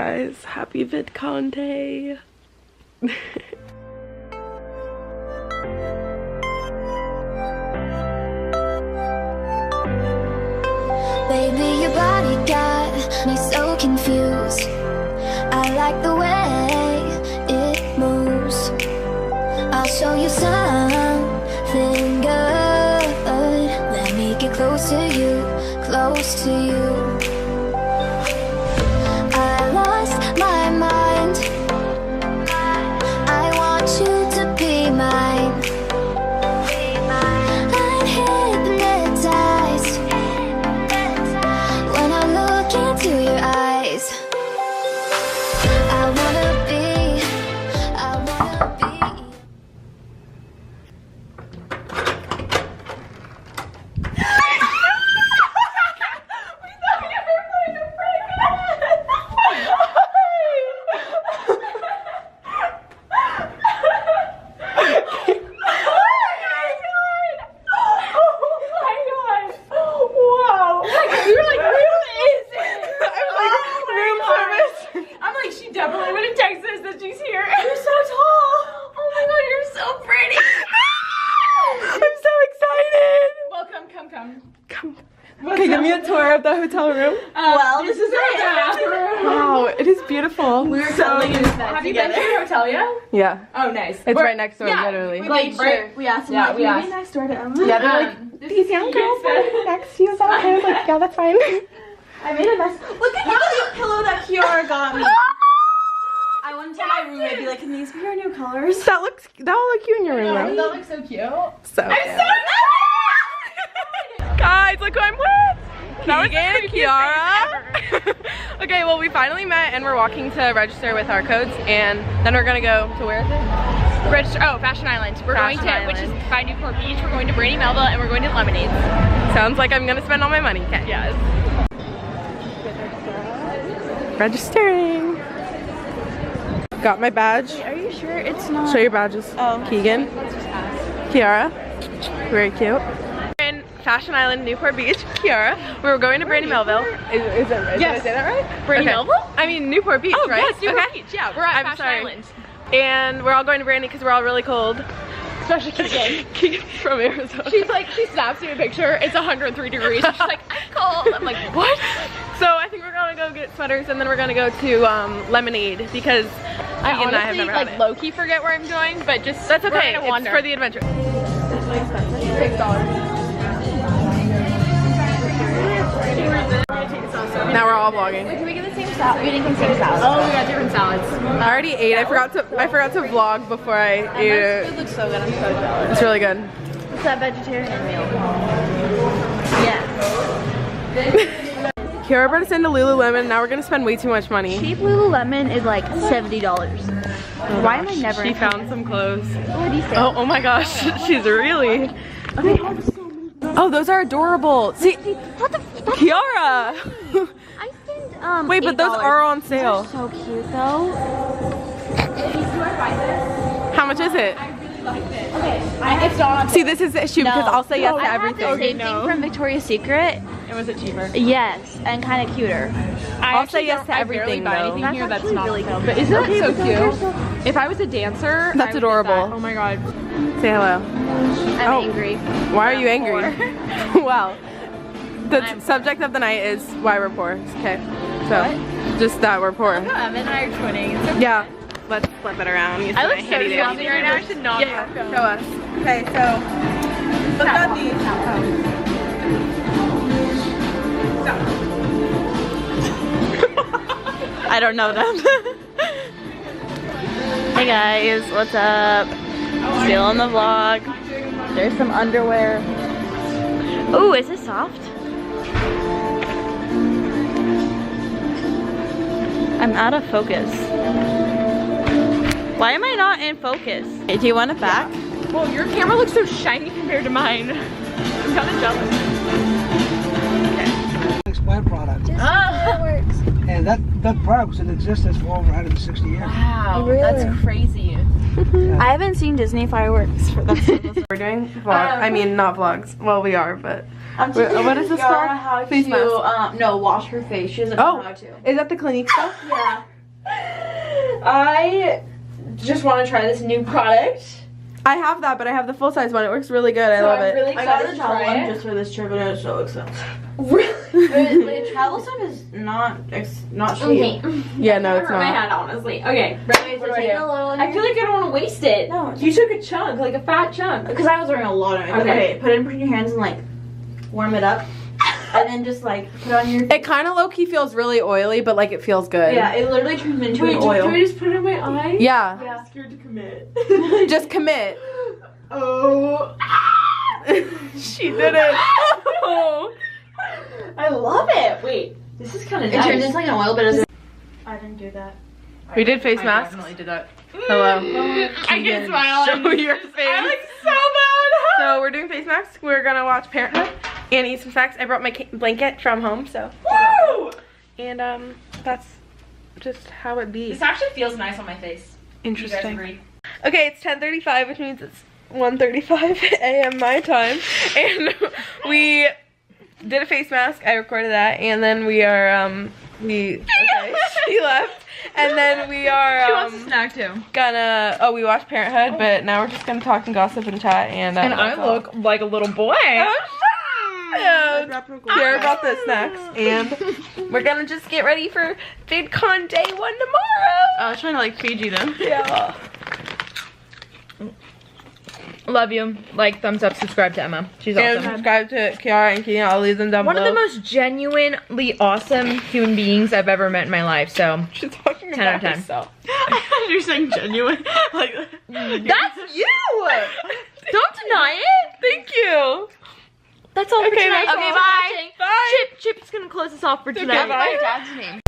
guys, happy VidCon day. Baby, your body got me so confused. I like the way it moves. I'll show you something good. Let me get close to you, close to you. I lost my mind. I want you to be mine. I'm hypnotized when I look into your eyes. I wanna be. Okay, give me a tour of the hotel room. Well, this is our bathroom. Wow, it is beautiful. We're so used to that. Have you been to your hotel yet? Yeah. Oh, nice. It's right next door, literally. We made sure. We asked them, Yeah, like, we asked. next door to Emma. Yeah, they're like, these young girls are next to you. Is that okay? I was like, yeah, that's fine. I made a mess. Look at the pillow that Kiara got me. I went to my roommate and be like, can these be our new colors? That will look cute in your room, right? That looks so cute. So I'm so excited! Guys, look who I'm with! Keegan and Kiara. Okay, well we finally met and we're walking to register with our codes, and then we're gonna go to where is it? Register. Oh, Fashion Island. We're Fashion going to, Island. which is by Newport Beach. We're going to Brandy Melville, and we're going to Lemonade. Sounds like I'm gonna spend all my money. Okay. Yes. Registering. Got my badge. Are you sure it's not? Show your badges. Oh. Keegan. Kiara. Very cute. In Fashion Island, Newport Beach. Kiara. We were going to Brandy Melville. Is that right? Yes. Did I say that right? Brandy Melville? I mean Newport Beach, Oh, right? yes, Newport Beach. Yeah, we're at I'm Fashion sorry. Island. And we're all going to Brandy because we're all really cold. Especially Keegan. Keegan's from Arizona. She's like, she snaps me a picture. It's 103 degrees. She's like, I'm cold. I'm like, what? So I think we're gonna go get sweaters, and then we're gonna go to Lemonade because I Keegan and I have honestly never had like it. low-key forget where I'm going, but just That's we're okay. gonna It's wander. for the adventure. $6. Now we're all vlogging. Can we get the same salad? We didn't get the same salad. Oh, we got different salads. I already ate. I forgot to vlog before I ate it. It looks so good. I'm so jealous. It's really good. It's that vegetarian meal. Yes. Kiara brought us into Lululemon. Now we're gonna spend way too much money. Cheap Lululemon is like $70. Why am I never? She found some clothes. What do you say? Oh my gosh, she's really. Oh, those are adorable. See, What the? Kiara. I spent Wait, but those $8. are on sale. So cute though. How much is it? Okay, it's not on See, this is the issue because I'll say yes to I had the everything. same thing from Victoria's Secret. It was it cheaper? Yes, and kind of cuter. I'll say yes to I everything, barely buy though. anything here That's that's not actually on sale. really But isn't Okay, that so but those are cute? If I was a dancer, That's I would get adorable. that. Oh my god. Say hello. I'm Oh. angry. Why are you angry? Well, the subject of the night is why we're poor. Okay, so just that we're poor. Evan and I are twinning. It's so Yeah, let's flip it around. Use I my look so handy dandy. yummy right now. I should not Yeah, film. show us. Okay, so look at these. I don't know them. Hey guys, what's up? Still on the vlog. There's some underwear. Ooh, is it soft? I'm out of focus. Why am I not in focus? Hey, do you want it back? Well, your camera looks so shiny compared to mine. I'm kind of jealous. plant product. Fireworks. And that product was in existence for over 160 years. Wow, Really? that's crazy. I haven't seen Disney fireworks for that. We're doing vlog. I mean, not vlogs. Well, we are, but. I'm Wait, what is this Kiara called? how Face to, mask. no, wash her face. She doesn't know Oh, how to. is that the Clinique stuff? Yeah. I just want to try this new product. I have that, but I have the full size one. It works really good. I love it. Really I got excited the to try travel one one just for this trip, but it's so expensive. Really? The travel stuff is not cheap. Okay. Yeah, no, it's Never my not. hand, honestly. Okay, ready? What do I do? I feel like I don't want to waste it. No, You took a chunk, like a fat chunk. because I was wearing a lot of makeup. Okay. Okay, put it in your hands and like warm it up, and then just like put it on your. It kind of low-key feels really oily, but like it feels good. Yeah, it literally turns into an Wait, oil. do I just put it in my eye? Yeah. I'm scared to commit. Just commit. Oh. She did it. Oh. I love it. Wait, this is kind of It nice. turns into like an oil, but it doesn't. I didn't do that. We did face masks. definitely did that. Hello. I can smile. Show your face. I look so bad. So we're doing face masks. We're gonna watch Parenthood and eat some snacks. I brought my blanket from home, so. Woo! And that's just how it be. This actually feels nice on my face. You guys Interesting. agree? Okay, it's 10:35, which means it's 1:35 a.m. my time, and we did a face mask. I recorded that, and then we are okay, she left, and then we are She wants a snack too. gonna we watched Parenthood, but now we're just gonna talk and gossip and chat, and I look like a little boy. Kiara brought the snacks, and we're gonna just get ready for VidCon day 1 tomorrow. I was trying to like feed you them. Yeah. Love you. Like, thumbs up, subscribe to Emma. She's And awesome. subscribe to Kiara and Keegan. I'll leave them down One of below. the most genuinely awesome human beings I've ever met in my life. So She's talking 10 out of about 10. herself. You're saying genuine? Like. that's you. Don't deny it. Thank you. That's all for Okay, tonight. that's Okay, all. bye. Bye. Chip's gonna close us off for tonight. bye. My dad's name.